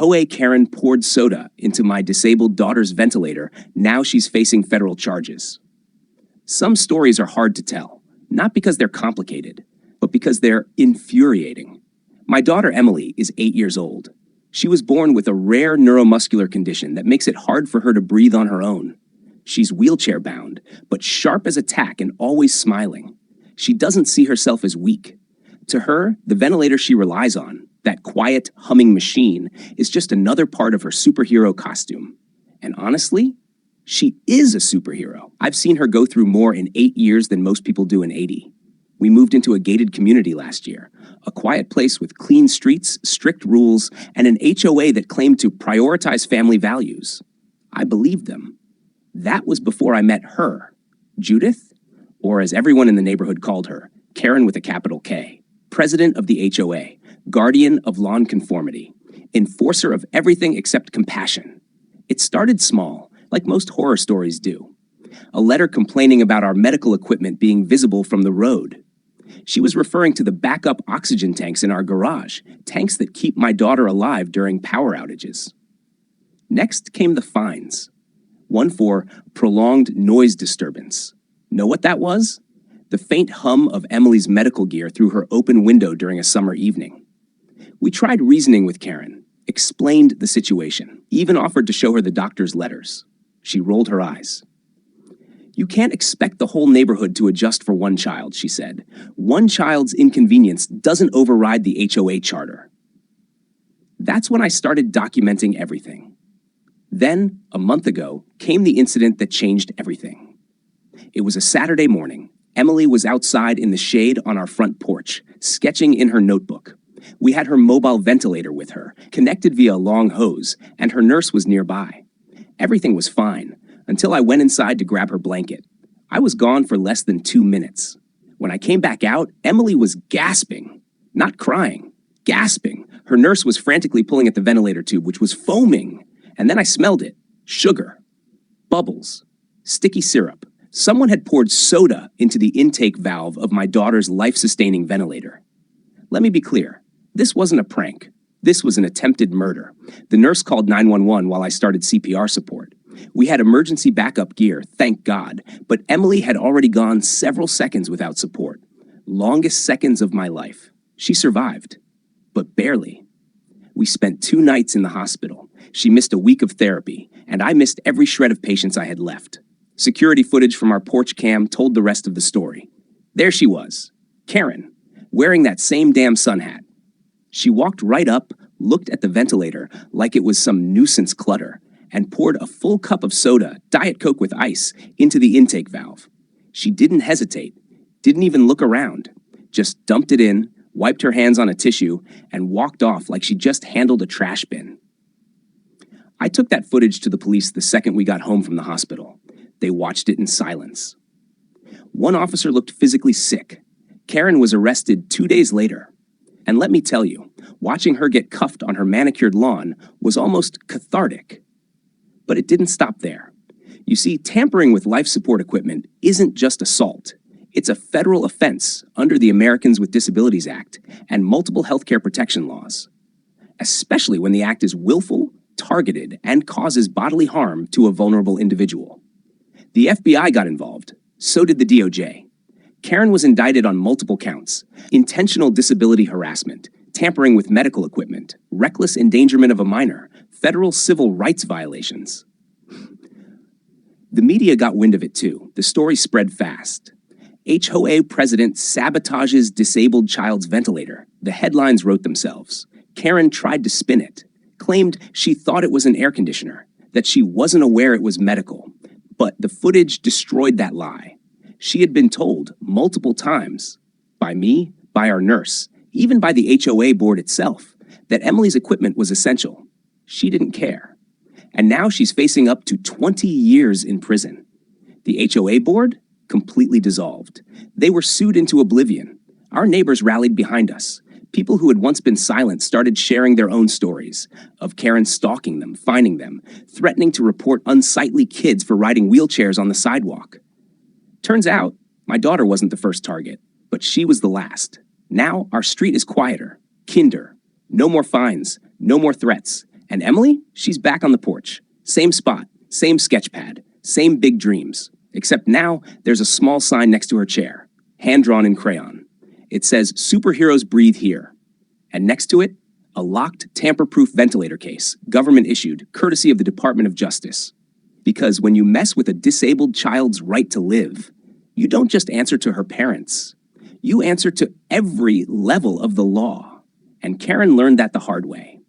HOA Karen poured soda into my disabled daughter's ventilator. Now she's facing federal charges. Some stories are hard to tell, not because they're complicated, but because they're infuriating. My daughter Emily is 8 years old. She was born with a rare neuromuscular condition that makes it hard for her to breathe on her own. She's wheelchair-bound, but sharp as a tack and always smiling. She doesn't see herself as weak. To her, the ventilator she relies on, that quiet, humming machine, is just another part of her superhero costume. And honestly, she is a superhero. I've seen her go through more in 8 years than most people do in 80. We moved into a gated community last year, a quiet place with clean streets, strict rules, and an HOA that claimed to prioritize family values. I believed them. That was before I met her, Judith, or as everyone in the neighborhood called her, Karen with a capital K, president of the HOA, guardian of lawn conformity, enforcer of everything except compassion. It started small, like most horror stories do. A letter complaining about our medical equipment being visible from the road. She was referring to the backup oxygen tanks in our garage, tanks that keep my daughter alive during power outages. Next came the fines. One for prolonged noise disturbance. Know what that was? The faint hum of Emily's medical gear through her open window during a summer evening. We tried reasoning with Karen, explained the situation, even offered to show her the doctor's letters. She rolled her eyes. "You can't expect the whole neighborhood to adjust for one child," she said. "One child's inconvenience doesn't override the HOA charter." That's when I started documenting everything. Then, a month ago, came the incident that changed everything. It was a Saturday morning. Emily was outside in the shade on our front porch, sketching in her notebook. We had her mobile ventilator with her, connected via a long hose, and her nurse was nearby. Everything was fine, until I went inside to grab her blanket. I was gone for less than 2 minutes. When I came back out, Emily was gasping. Not crying, gasping. Her nurse was frantically pulling at the ventilator tube, which was foaming. And then I smelled it. Sugar. Bubbles. Sticky syrup. Someone had poured soda into the intake valve of my daughter's life-sustaining ventilator. Let me be clear. This wasn't a prank. This was an attempted murder. The nurse called 911 while I started CPR support. We had emergency backup gear, thank God, but Emily had already gone several seconds without support. Longest seconds of my life. She survived, but barely. We spent 2 nights in the hospital. She missed a week of therapy, and I missed every shred of patience I had left. Security footage from our porch cam told the rest of the story. There she was, Karen, wearing that same damn sun hat. She walked right up, looked at the ventilator like it was some nuisance clutter, and poured a full cup of soda, Diet Coke with ice, into the intake valve. She didn't hesitate, didn't even look around, just dumped it in, wiped her hands on a tissue, and walked off like she just handled a trash bin. I took that footage to the police the second we got home from the hospital. They watched it in silence. One officer looked physically sick. Karen was arrested 2 days later. And let me tell you, watching her get cuffed on her manicured lawn was almost cathartic. But it didn't stop there. You see, tampering with life support equipment isn't just assault. It's a federal offense under the Americans with Disabilities Act and multiple healthcare protection laws, especially when the act is willful, targeted, and causes bodily harm to a vulnerable individual. The FBI got involved. So did the DOJ. Karen was indicted on multiple counts: intentional disability harassment, tampering with medical equipment, reckless endangerment of a minor, federal civil rights violations. The media got wind of it too. The story spread fast. HOA president sabotages disabled child's ventilator. The headlines wrote themselves. Karen tried to spin it, claimed she thought it was an air conditioner, that she wasn't aware it was medical. But the footage destroyed that lie. She had been told multiple times, by me, by our nurse, even by the HOA board itself, that Emily's equipment was essential. She didn't care. And now she's facing up to 20 years in prison. The HOA board? Completely dissolved. They were sued into oblivion. Our neighbors rallied behind us. People who had once been silent started sharing their own stories of Karen stalking them, finding them, threatening to report unsightly kids for riding wheelchairs on the sidewalk. Turns out, my daughter wasn't the first target, but she was the last. Now, our street is quieter, kinder. No more fines, no more threats, And Emily, she's back on the porch. Same spot, same sketch pad, same big dreams. Except now, there's a small sign next to her chair, hand-drawn in crayon. It says, "Superheroes breathe here." And next to it, a locked, tamper-proof ventilator case, government-issued, courtesy of the Department of Justice. Because when you mess with a disabled child's right to live, you don't just answer to her parents. You answer to every level of the law. And Karen learned that the hard way.